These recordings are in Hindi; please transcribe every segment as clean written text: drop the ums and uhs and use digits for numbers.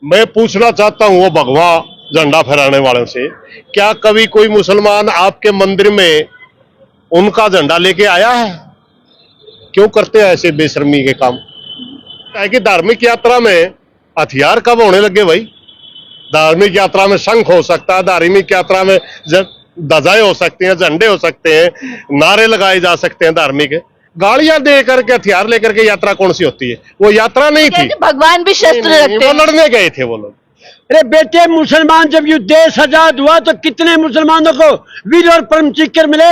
मैं पूछना चाहता हूं वो भगवा झंडा फहराने वालों से, क्या कभी कोई मुसलमान आपके मंदिर में उनका झंडा लेके आया है? क्यों करते हैं ऐसे बेशर्मी के काम? है कि धार्मिक यात्रा में हथियार कब होने लगे भाई? धार्मिक यात्रा में शंख हो सकता है, धार्मिक यात्रा में ध्वजाएं हो सकती हैं, झंडे हो सकते हैं, नारे लगाए जा सकते हैं धार्मिक। गाड़ियां दे करके हथियार लेकर के यात्रा कौन सी होती है? वो यात्रा नहीं थी, भगवान भी शस्त्र रखते हैं। वो लड़ने गए थे वो लोग। अरे बेटे, मुसलमान जब ये देश आजाद हुआ तो कितने मुसलमानों को वीर और परम चिक्कर मिले?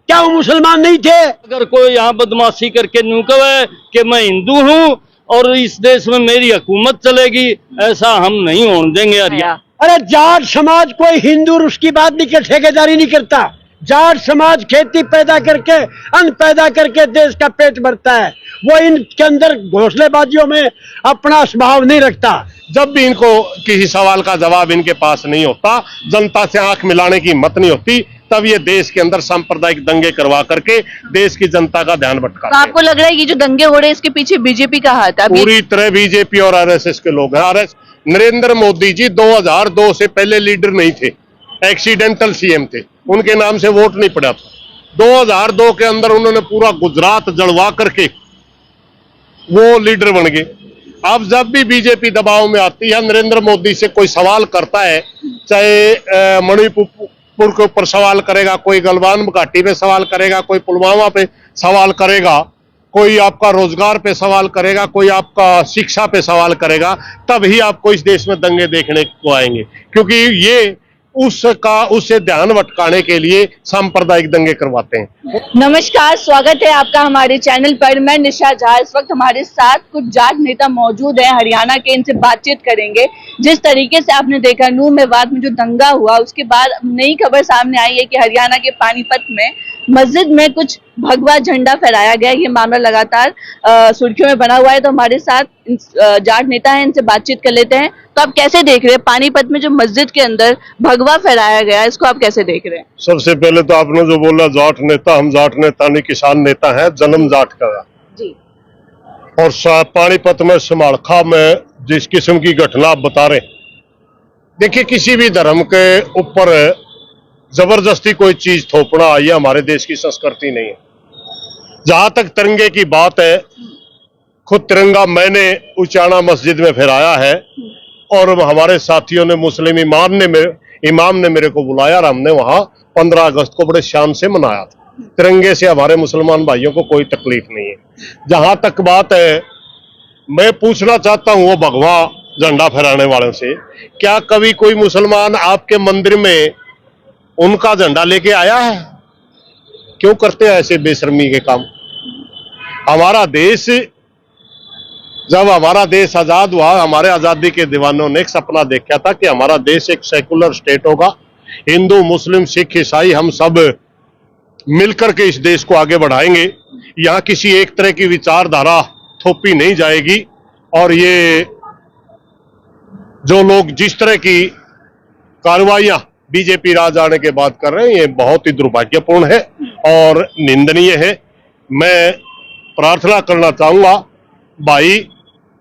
क्या वो मुसलमान नहीं थे? अगर कोई यहाँ बदमाशी करके न्यू कहे कि मैं हिंदू हूँ और इस देश में मेरी हुकूमत चलेगी, ऐसा हम नहीं होने देंगे हरियाणा। अरे जाट समाज कोई हिंदू और उसकी बात नहीं कर, ठेकेदारी नहीं करता। जाट समाज खेती पैदा करके, अन्न पैदा करके देश का पेट भरता है। वो इनके अंदर घोंसलेबाजियों में अपना स्वभाव नहीं रखता। जब भी इनको किसी सवाल का जवाब इनके पास नहीं होता, जनता से आंख मिलाने की हिम्मत नहीं होती, तब ये देश के अंदर सांप्रदायिक दंगे करवा करके देश की जनता का ध्यान भटकाते हैं। आपको लग रहा है ये जो दंगे हो रहे हैं इसके पीछे बीजेपी का हाथ है? पूरी तरह बीजेपी और आरएसएस के लोग हैं। नरेंद्र मोदी जी 2002 से पहले लीडर नहीं थे, एक्सीडेंटल सीएम थे, उनके नाम से वोट नहीं पड़ा था। 2002 के अंदर उन्होंने पूरा गुजरात जलवा करके वो लीडर बन गए। अब जब भी बीजेपी दबाव में आती है, नरेंद्र मोदी से कोई सवाल करता है, चाहे मणिपुर के ऊपर सवाल करेगा, कोई गलवान घाटी पे सवाल करेगा, कोई पुलवामा पे सवाल करेगा, कोई आपका रोजगार पे सवाल करेगा, कोई आपका शिक्षा पे सवाल करेगा, तभी आपको इस देश में दंगे देखने को आएंगे। क्योंकि ये उससे ध्यान भटकाने के लिए सांप्रदायिक दंगे करवाते हैं। नमस्कार, स्वागत है आपका हमारे चैनल पर। मैं निशा झा। इस वक्त हमारे साथ कुछ जाट नेता मौजूद हैं हरियाणा के, इनसे बातचीत करेंगे। जिस तरीके से आपने देखा नूर मेवात में जो दंगा हुआ, उसके बाद नई खबर सामने आई है कि हरियाणा के पानीपत में मस्जिद में कुछ भगवा झंडा फहराया गया। ये मामला लगातार सुर्खियों में बना हुआ है। तो हमारे साथ जाट नेता हैं, इनसे बातचीत कर लेते हैं। तो आप कैसे देख रहे हैं पानीपत में जो मस्जिद के अंदर भगवा फहराया गया, इसको आप कैसे देख रहे हैं? सबसे पहले तो आपने जो बोला जाट नेता, हम जाट नेता नहीं, किसान नेता हैं, जन्म जाट का जी। और पानीपत में समालखा में जिस किस्म की घटना आप बता रहे, देखिए किसी भी धर्म के ऊपर जबरदस्ती कोई चीज थोपना ये हमारे देश की संस्कृति नहीं है। जहां तक तिरंगे की बात है, खुद तिरंगा मैंने उचाना मस्जिद में फहराया है और हमारे साथियों ने, मुस्लिम इमाम ने मेरे को बुलाया और हमने वहां 15 अगस्त को बड़े शान से मनाया था। तिरंगे से हमारे मुसलमान भाइयों को कोई तकलीफ नहीं है। जहां तक बात है, मैं पूछना चाहता हूं वो भगवा झंडा फहराने वालों से, क्या कभी कोई मुसलमान आपके मंदिर में उनका झंडा लेके आया है? क्यों करते हैं ऐसे बेशर्मी के काम? जब हमारा देश आजाद हुआ, हमारे आजादी के दीवानों ने एक सपना देखा था कि हमारा देश एक सेकुलर स्टेट होगा, हिंदू मुस्लिम सिख ईसाई हम सब मिलकर के इस देश को आगे बढ़ाएंगे। यहाँ किसी एक तरह की विचारधारा थोपी नहीं जाएगी। और ये जो लोग जिस तरह की कार्रवाइयां बीजेपी राज आने के बाद कर रहे हैं, ये बहुत ही दुर्भाग्यपूर्ण है और निंदनीय है। मैं प्रार्थना करना चाहूंगा, भाई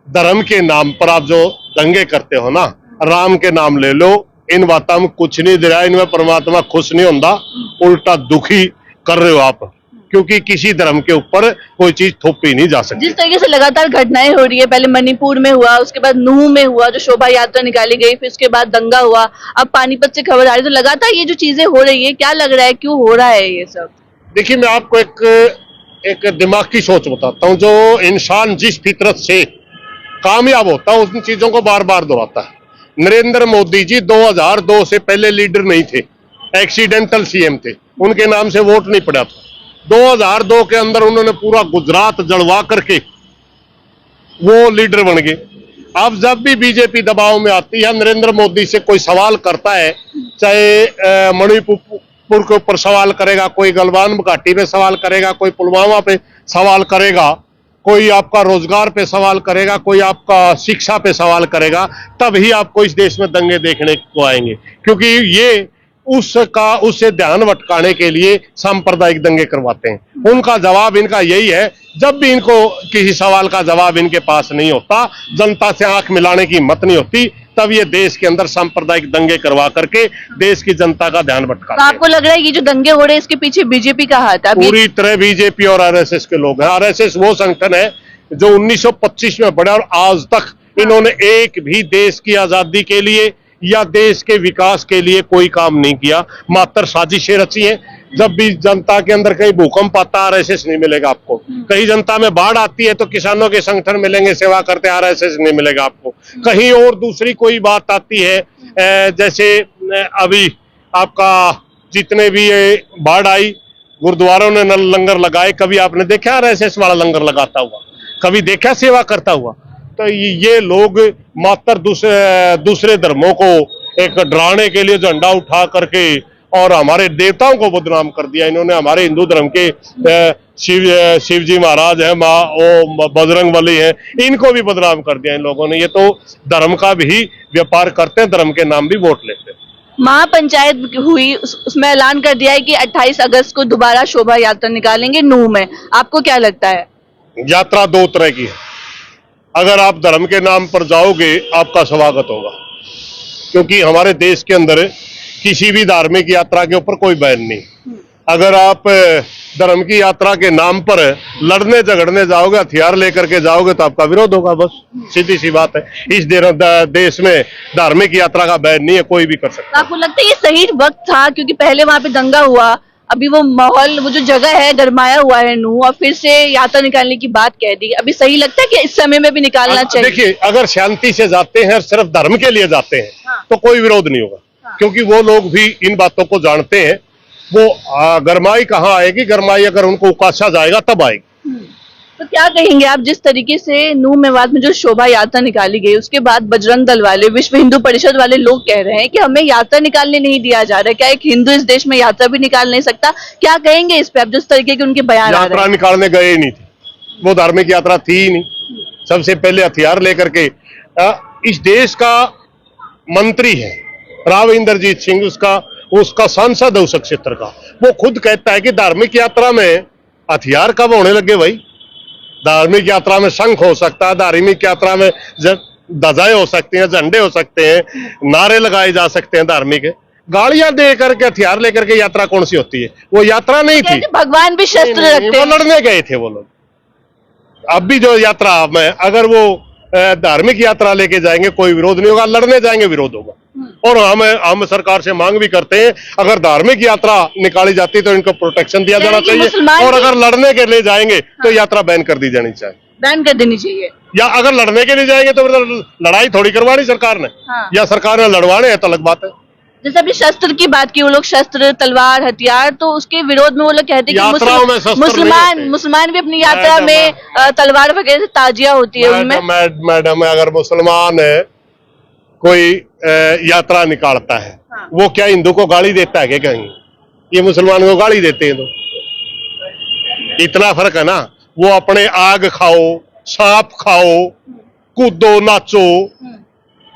धर्म के नाम पर आप जो दंगे करते हो ना, राम के नाम ले लो, इन बातों में कुछ नहीं दे रहा, इनमें परमात्मा खुश नहीं होता, उल्टा दुखी कर रहे हो आप, क्योंकि किसी धर्म के ऊपर कोई चीज थोपी नहीं जा सकती। जिस तरीके से लगातार घटनाएं हो रही है, पहले मणिपुर में हुआ, उसके बाद नूह में हुआ जो शोभा यात्रा निकाली गई, फिर उसके बाद दंगा हुआ, अब पानीपत से खबर आ रही है, तो लगातार ये जो चीजें हो रही है, क्या लग रहा है क्यों हो रहा है ये सब? देखिए, मैं आपको एक दिमाग की सोच बताता हूँ। जो इंसान जिस फितरत से कामयाब होता है उन चीजों को बार बार दोहराता है। नरेंद्र मोदी जी 2002 से पहले लीडर नहीं थे, एक्सीडेंटल सीएम थे, उनके नाम से वोट नहीं पड़ा था। 2002 के अंदर उन्होंने पूरा गुजरात जलवा करके वो लीडर बन गए। अब जब भी बीजेपी दबाव में आती है, नरेंद्र मोदी से कोई सवाल करता है, चाहे मणिपुर के ऊपर सवाल करेगा, कोई गलवान घाटी पे सवाल करेगा, कोई पुलवामा पे सवाल करेगा, कोई आपका रोजगार पे सवाल करेगा, कोई आपका शिक्षा पे सवाल करेगा, तभी आपको इस देश में दंगे देखने को आएंगे। क्योंकि ये उससे ध्यान भटकाने के लिए सांप्रदायिक दंगे करवाते हैं। उनका जवाब इनका यही है, जब भी इनको किसी सवाल का जवाब इनके पास नहीं होता, जनता से आंख मिलाने की हिम्मत नहीं होती, तब ये देश के अंदर सांप्रदायिक दंगे करवा करके देश की जनता का ध्यान तो भटकाते हैं। आपको लग रहा है ये जो दंगे हो रहे हैं इसके पीछे बीजेपी का हाथ है? अभी पूरी तरह बीजेपी और आरएसएस के लोग हैं। आरएसएस वो संगठन है जो 1925 में बढ़ा और आज तक इन्होंने एक भी देश की आजादी के लिए या देश के विकास के लिए कोई काम नहीं किया, मात्र साजिशें रची हैं। जब भी जनता के अंदर कहीं भूकंप आता है, आरएसएस नहीं मिलेगा आपको। कहीं जनता में बाढ़ आती है तो किसानों के संगठन मिलेंगे सेवा करते, आरएसएस नहीं मिलेगा आपको। कहीं और दूसरी कोई बात आती है, जैसे अभी आपका जितने भी ये बाढ़ आई, गुरुद्वारों ने लंगर लगाए, कभी आपने देखा आरएसएस वाला लंगर लगाता हुआ? कभी देखा सेवा करता हुआ? तो ये लोग मात्र दूसरे धर्मों को एक डराने के लिए झंडा उठा करके और हमारे देवताओं को बदनाम कर दिया इन्होंने। हमारे हिंदू धर्म के शिव जी महाराज है, माँ ओ बजरंग बली है, इनको भी बदनाम कर दिया इन लोगों ने। ये तो धर्म का भी व्यापार करते हैं, धर्म के नाम भी वोट लेते हैं। महापंचायत हुई, उसमें ऐलान कर दिया है कि 28 अगस्त को दोबारा शोभा यात्रा निकालेंगे नूह में। आपको क्या लगता है? यात्रा दो तरह की है। अगर आप धर्म के नाम पर जाओगे आपका स्वागत होगा, क्योंकि हमारे देश के अंदर किसी भी धार्मिक यात्रा के ऊपर कोई बैन नहीं। अगर आप धर्म की यात्रा के नाम पर लड़ने झगड़ने जाओगे, हथियार लेकर के जाओगे तो आपका विरोध होगा, बस सीधी सी बात है। इस देश में धार्मिक यात्रा का बैन नहीं है, कोई भी कर सकता है। आपको लगता है ये सही वक्त था? क्योंकि पहले वहां पे दंगा हुआ, अभी वो माहौल, वो जो जगह है गरमाया हुआ है नूह, और फिर से यात्रा निकालने की बात कह दी। अभी सही लगता है कि इस समय में भी निकालना चाहिए? देखिए, अगर शांति से जाते हैं, सिर्फ धर्म के लिए जाते हैं, तो कोई विरोध नहीं होगा, क्योंकि वो लोग भी इन बातों को जानते हैं। वो गरमाई कहाँ आएगी? गरमाई अगर उनको उकासा जाएगा तब आएगी। तो क्या कहेंगे आप, जिस तरीके से नूह मेवात में जो शोभा यात्रा निकाली गई, उसके बाद बजरंग दल वाले, विश्व हिंदू परिषद वाले लोग कह रहे हैं कि हमें यात्रा निकालने नहीं दिया जा रहा है। क्या एक हिंदू इस देश में यात्रा भी निकाल नहीं सकता? क्या कहेंगे इस पे आप, जिस तरीके के उनके बयान आ रहे हैं? यात्रा निकालने गए ही नहीं थे, वो धार्मिक यात्रा थी ही नहीं। सबसे पहले हथियार लेकर के इस देश का मंत्री है राव इंद्रजीत सिंह, उसका सांसद है उस क्षेत्र का, वो खुद कहता है कि धार्मिक यात्रा में हथियार कब होने लगे भाई? धार्मिक यात्रा में शंख हो सकता है, धार्मिक यात्रा में ध्वजाएं हो सकती हैं, झंडे हो सकते हैं, नारे लगाए जा सकते हैं धार्मिक। गाड़ियां दे करके हथियार लेकर के यात्रा कौन सी होती है? वो यात्रा नहीं थी। भगवान भी शस्त्र रखते हैं। वो लड़ने गए थे वो लोग। अब भी जो यात्रा में अगर वो धार्मिक यात्रा लेके जाएंगे कोई विरोध नहीं होगा, लड़ने जाएंगे विरोध होगा। और हम सरकार से मांग भी करते हैं, अगर धार्मिक यात्रा निकाली जाती तो इनको प्रोटेक्शन दिया जाना चाहिए, और अगर लड़ने के लिए जाएंगे तो यात्रा बैन कर दी जानी चाहिए, बैन कर देनी चाहिए। या अगर लड़ने के लिए जाएंगे तो लड़ाई थोड़ी करवानी सरकार ने, या सरकार ने लड़वाने हैं तो अलग बात है। जैसे अभी शस्त्र की बात की, वो लोग शस्त्र, तलवार, हथियार, तो उसके विरोध में वो लोग कहते हैं कि मुसलमान भी अपनी यात्रा में तलवार वगैरह से ताजिया होती है उनमें। मैडम, अगर मुसलमान कोई यात्रा निकालता है, वो क्या हिंदू को गाली देता है क्या? कहीं ये मुसलमान को गाली देते हैं? तो इतना फर्क है ना। वो अपने आग खाओ, सांप खाओ, कूदो, नाचो,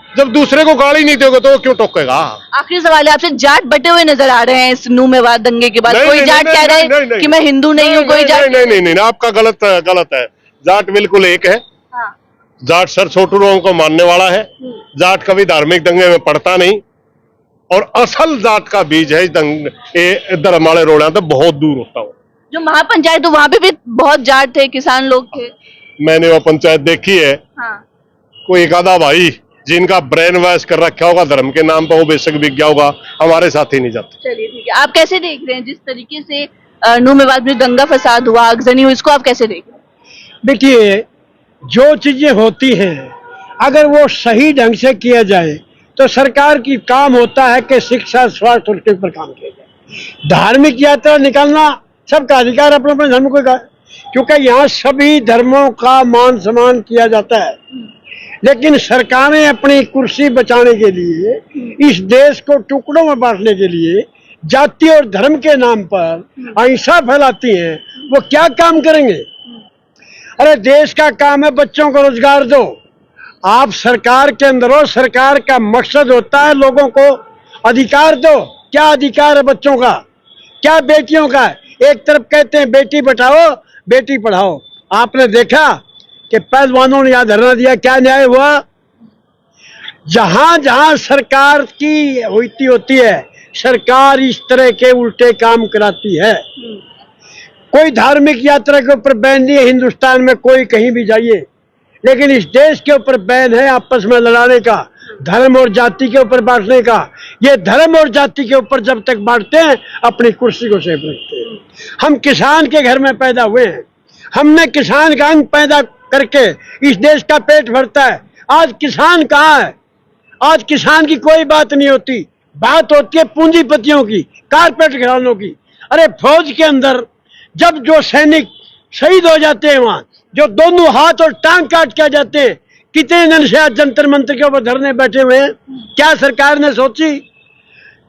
जब दूसरे को गाली नहीं दोगे तो वो क्यों टोकेगा? आखिरी सवाल है आपसे, जाट बटे हुए नजर आ रहे हैं इस नूह मेवात दंगे के बाद। कोई जाट कह रहा है कि मैं हिंदू नहीं हूँ, कोई जाट नहीं, आपका गलत है। जाट बिल्कुल एक है। जाट सर छोटू लोगों को मानने वाला है। जाट कभी धार्मिक दंगे में पड़ता नहीं, और असल जाट का बीज है धर्म वाले रोड़ा तो बहुत दूर होता हो। जो महापंचायत, वहां पे भी बहुत जाट थे, किसान लोग थे। मैंने वो पंचायत देखी है। कोई एक आधा भाई जिनका ब्रेन वॉश कर रखा होगा धर्म के नाम पर, वो बेशक बिक गया होगा, हमारे साथ ही नहीं जाते। चलिए ठीक है। आप कैसे देख रहे हैं जिस तरीके से नूह मेवात में दंगा फसाद हुआ, आगजनी हुई, इसको आप कैसे देख रहे हैं? देखिए, जो चीजें होती हैं अगर वो सही ढंग से किया जाए तो सरकार की काम होता है कि शिक्षा, स्वास्थ्य और उसके ऊपर काम किया जाए। धार्मिक यात्रा निकालना सबका अधिकार, अपने अपने धर्म को, क्योंकि यहाँ सभी धर्मों का मान सम्मान किया जाता है। लेकिन सरकारें अपनी कुर्सी बचाने के लिए, इस देश को टुकड़ों में बांटने के लिए, जाति और धर्म के नाम पर अहिंसा फैलाती हैं। वो क्या काम करेंगे? अरे देश का काम है बच्चों को रोजगार दो। आप सरकार के अंदर हो, सरकार का मकसद होता है लोगों को अधिकार दो। क्या अधिकार है बच्चों का? क्या बेटियों का? एक तरफ कहते हैं बेटी बचाओ बेटी पढ़ाओ, आपने देखा कि पहलवानों ने यहाँ धरना दिया, क्या न्याय हुआ? जहां जहां सरकार की होती है, सरकार इस तरह के उल्टे काम कराती है। कोई धार्मिक यात्रा के ऊपर बैन नहीं है हिंदुस्तान में, कोई कहीं भी जाइए, लेकिन इस देश के ऊपर बैन है आपस में लड़ाने का, धर्म और जाति के ऊपर बांटने का। ये धर्म और जाति के ऊपर जब तक बांटते हैं अपनी कुर्सी को सेफ रखते हैं। हम किसान के घर में पैदा हुए हैं, हमने किसान का अंग पैदा करके इस देश का पेट भरता है। आज किसान कहाँ है? आज किसान की कोई बात नहीं होती, बात होती है पूंजीपतियों की, कारपेट घरानों की। अरे फौज के अंदर जब जो सैनिक शहीद हो जाते हैं, वहां जो दोनों हाथ और टांग काट के आ जाते हैं, कितने दिन से आज जंतर मंतर के ऊपर धरने बैठे हुए हैं। क्या सरकार ने सोची?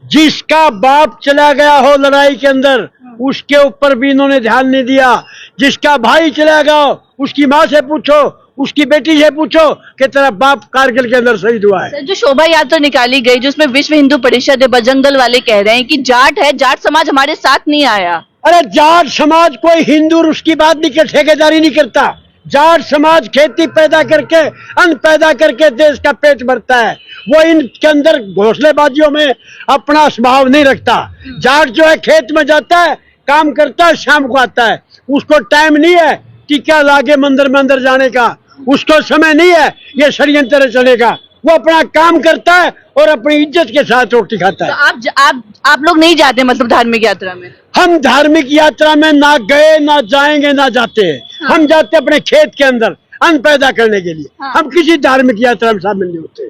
जिसका बाप चला गया हो लड़ाई के अंदर, उसके ऊपर भी इन्होंने ध्यान नहीं दिया। जिसका भाई चला गया हो, उसकी माँ से पूछो, उसकी बेटी से पूछो कि तेरा बाप कारगिल के अंदर शहीद हुआ है। सर, जो शोभा यात्रा निकाली गई, जिसमें विश्व हिंदू परिषद है, बजरंग दल वाले कह रहे हैं कि जाट है, जाट समाज हमारे साथ नहीं आया। अरे जाट समाज कोई हिंदू और उसकी बात नहीं कर, ठेकेदारी नहीं करता। जाट समाज खेती पैदा करके, अन्न पैदा करके देश का पेट भरता है। वो इनके अंदर घोंसलेबाजियों में अपना स्वभाव नहीं रखता। जाट जो है खेत में जाता है, काम करता है, शाम को आता है। उसको टाइम नहीं है टीका लागे मंदिर में अंदर जाने का, उसको समय नहीं है ये षड्यंत्र चलने का। वो अपना काम करता है और अपनी इज्जत के साथ रोटी खाता है। तो आप लोग नहीं जाते मतलब धार्मिक यात्रा में? हम धार्मिक यात्रा में ना गए, ना जाएंगे, ना जाते हैं। हाँ। हम जाते अपने खेत के अंदर अन्न पैदा करने के लिए। हाँ। हम किसी धार्मिक यात्रा में शामिल नहीं होते,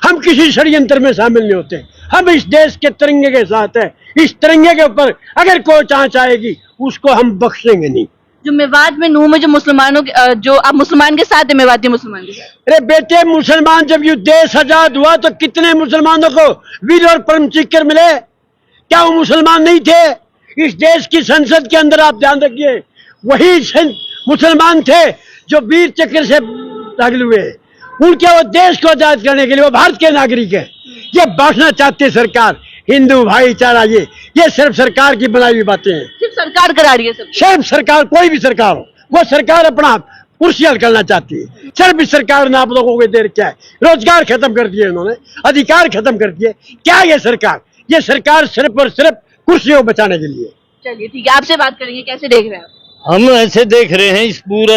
हम किसी षड्यंत्र में शामिल नहीं होते। हम इस देश के तिरंगे के साथ है। इस तिरंगे के ऊपर अगर कोई चांच आएगी उसको हम बख्शेंगे नहीं। जो मेवात में नूह में जो मुसलमानों के, जो आप मुसलमान के साथ है, मेवाती मुसलमान के साथ। अरे बेटे, मुसलमान जब ये देश आजाद हुआ तो कितने मुसलमानों को वीर और परम चक्र मिले? क्या वो मुसलमान नहीं थे? इस देश की संसद के अंदर आप ध्यान रखिए, वही मुसलमान थे जो वीर चक्र से दाखिल हुए। उनके वो देश को आजाद करने के लिए वो भारत के नागरिक है। ये बांटना चाहती है सरकार, हिंदू भाईचारा। ये सिर्फ सरकार की बनाई हुई बातें हैं। सिर्फ सरकार करा रही है सब। सिर्फ सरकार, कोई भी सरकार हो, वो सरकार अपना कुर्सियां करना चाहती है। सिर्फ इस सरकार ने आप लोगों को देर क्या है? रोजगार खत्म कर दिए इन्होंने, अधिकार खत्म कर दिए। क्या ये सरकार सिर्फ और सिर्फ कुर्सियों को बचाने के लिए। चलिए ठीक है, आपसे बात करेंगे। कैसे देख रहे हैं आप? हम ऐसे देख रहे हैं इस पूरे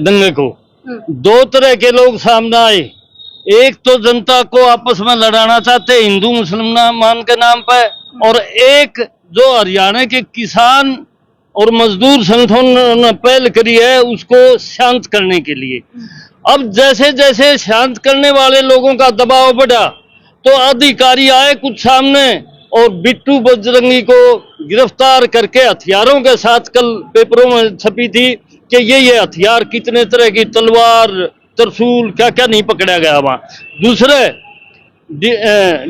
दंगे को, दो तरह के लोग सामने आए। एक तो जनता को आपस में लड़ाना चाहते हिंदू मुसलमान के नाम पर, और एक जो हरियाणा के किसान और मजदूर संगठन ने पहल करी है उसको शांत करने के लिए। अब जैसे जैसे शांत करने वाले लोगों का दबाव बढ़ा तो अधिकारी आए कुछ सामने और बिट्टू बजरंगी को गिरफ्तार करके हथियारों के साथ, कल पेपरों में छपी थी कि ये हथियार कितने तरह की, तलवार, तरसूल, क्या क्या नहीं पकड़ा गया वहां। दूसरे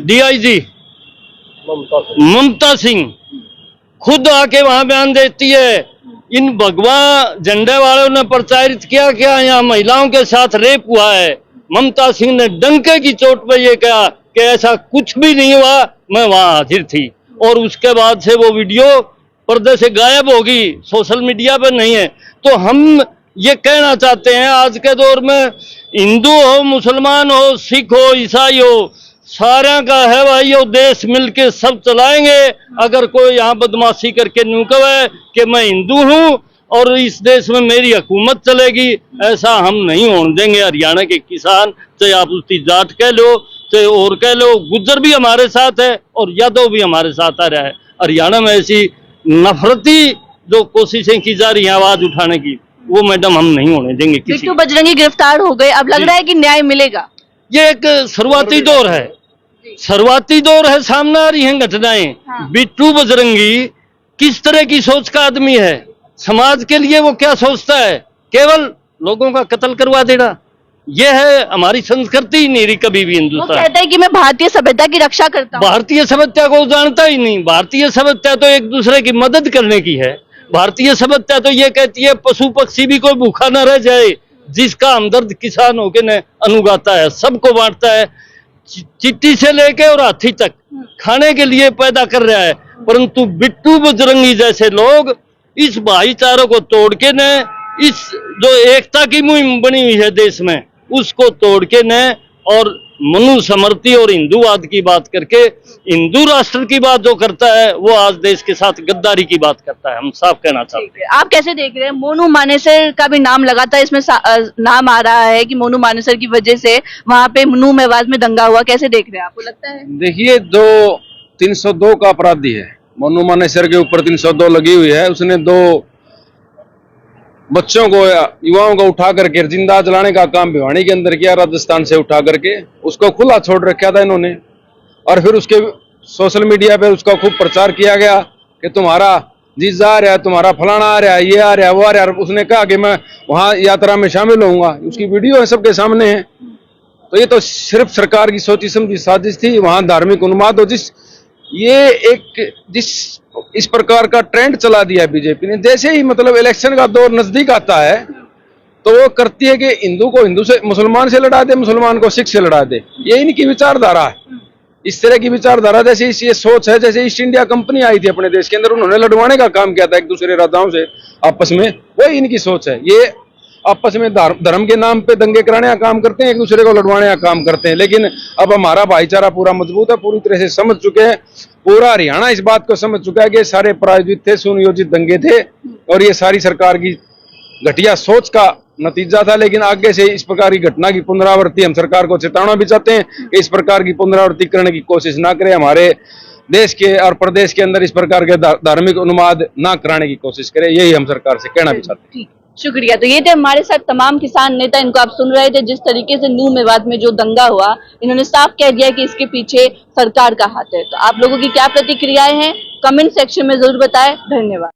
डीआईजी ममता सिंह खुद आके वहां बयान देती है, इन भगवा झंडे वालों ने प्रचारित किया क्या यहाँ महिलाओं के साथ रेप हुआ है। ममता सिंह ने डंके की चोट पर यह कहा कि ऐसा कुछ भी नहीं हुआ, मैं वहां हाजिर थी। और उसके बाद से वो वीडियो पर्दे से गायब होगी, सोशल मीडिया पर नहीं है। तो हम ये कहना चाहते हैं, आज के दौर में हिंदू हो, मुसलमान हो, सिख हो, ईसाई हो, सारा का है भाई, वो देश मिलके सब चलाएंगे। अगर कोई यहाँ बदमाशी करके न्यू कहे कि मैं हिंदू हूँ और इस देश में मेरी हुकूमत चलेगी, ऐसा हम नहीं होने देंगे। हरियाणा के किसान, चाहे आप उसकी जाट कह लो, चाहे और कह लो, गुज्जर भी हमारे साथ है और यादव भी हमारे साथ आ रहा है। हरियाणा में ऐसी नफरती जो कोशिशें की जा रही हैं आवाज उठाने की, वो मैडम हम नहीं होने देंगे। बिट्टू बजरंगी गिरफ्तार हो गए, अब लग रहा है कि न्याय मिलेगा। ये एक शुरुआती दौर है, सामने आ रही हैं घटनाएं। हाँ। बिट्टू बजरंगी किस तरह की सोच का आदमी है, समाज के लिए वो क्या सोचता है? केवल लोगों का कत्ल करवा देना, ये है हमारी संस्कृति नहीं रही कभी भी हिंदुस्तान। वो कहता है कि मैं भारतीय सभ्यता की रक्षा करता हूं। भारतीय सभ्यता को जानता ही नहीं। भारतीय सभ्यता तो एक दूसरे की मदद करने की है। भारतीय सभ्यता तो ये कहती है पशु पक्षी भी कोई भूखा न रह जाए, जिसका हमदर्द किसान होके न अनुगाता है, सबको बांटता है, चिट्ठी से लेके और हाथी तक खाने के लिए पैदा कर रहा है। परंतु बिट्टू बजरंगी जैसे लोग इस भाईचारे को तोड़ के न इस जो एकता की मुहिम बनी हुई है देश में, उसको तोड़ के न और मनुस्मृति और हिंदूवाद की बात करके हिंदू राष्ट्र की बात जो करता है वो आज देश के साथ गद्दारी की बात करता है। हम साफ कहना चाहते हैं। आप कैसे देख रहे हैं? मोनू मानेसर का भी नाम लगातार इसमें नाम आ रहा है कि मोनू मानेसर की वजह से वहां पे नूह मेवात में दंगा हुआ। कैसे देख रहे हैं? आपको लगता है? देखिए, जो 302 का अपराधी है, मोनू मानेसर के ऊपर 302 लगी हुई है। उसने 2 बच्चों को, युवाओं को उठा करके जिंदा जलाने का काम भिवानी के अंदर किया, राजस्थान से उठा करके उसको खुला छोड़ रखा था इन्होंने। और फिर उसके सोशल मीडिया पे उसका खूब प्रचार किया गया कि तुम्हारा जीजा आ रहा है, तुम्हारा फलाना आ रहा है, ये आ रहा है, वो आ रहा है। उसने कहा कि मैं वहां यात्रा में शामिल होऊंगा। उसकी वीडियो है, सबके सामने है। तो ये तो सिर्फ सरकार की सोची समझी साजिश थी। वहां धार्मिक उन्माद हो, जिस इस प्रकार का ट्रेंड चला दिया बीजेपी ने। जैसे ही मतलब इलेक्शन का दौर नजदीक आता है तो वो करती है कि हिंदू को हिंदू से, मुसलमान से लड़ा दे, मुसलमान को सिख से लड़ा दे। ये इनकी विचारधारा है। इस तरह की विचारधारा, जैसे ये सोच है, जैसे ईस्ट इंडिया कंपनी आई थी अपने देश के अंदर, उन्होंने लड़वाने का काम किया था एक दूसरे राजाओं से आपस में। वही इनकी सोच है। ये आपस में धर्म के नाम पे दंगे कराने का काम करते हैं, एक दूसरे को लड़वाने का काम करते हैं। लेकिन अब हमारा भाईचारा पूरा मजबूत है, पूरी तरह से समझ चुके हैं। पूरा हरियाणा इस बात को समझ चुका है कि सारे प्रायोजित थे, सुनियोजित दंगे थे और ये सारी सरकार की घटिया सोच का नतीजा था। लेकिन आगे से इस प्रकार की घटना की पुनरावृत्ति हम सरकार को चेतावना भी चाहते हैं कि इस प्रकार की पुनरावृत्ति करने की कोशिश ना करें। हमारे देश के और प्रदेश के अंदर इस प्रकार के धार्मिक उन्माद ना कराने की कोशिश करें। यही हम सरकार से कहना भी चाहते हैं। शुक्रिया। तो ये थे हमारे साथ तमाम किसान नेता, इनको आप सुन रहे थे। जिस तरीके से नूह मेवात में जो दंगा हुआ, इन्होंने साफ कह दिया कि इसके पीछे सरकार का हाथ है। तो आप लोगों की क्या प्रतिक्रियाएं हैं, कमेंट सेक्शन में जरूर बताएं। धन्यवाद।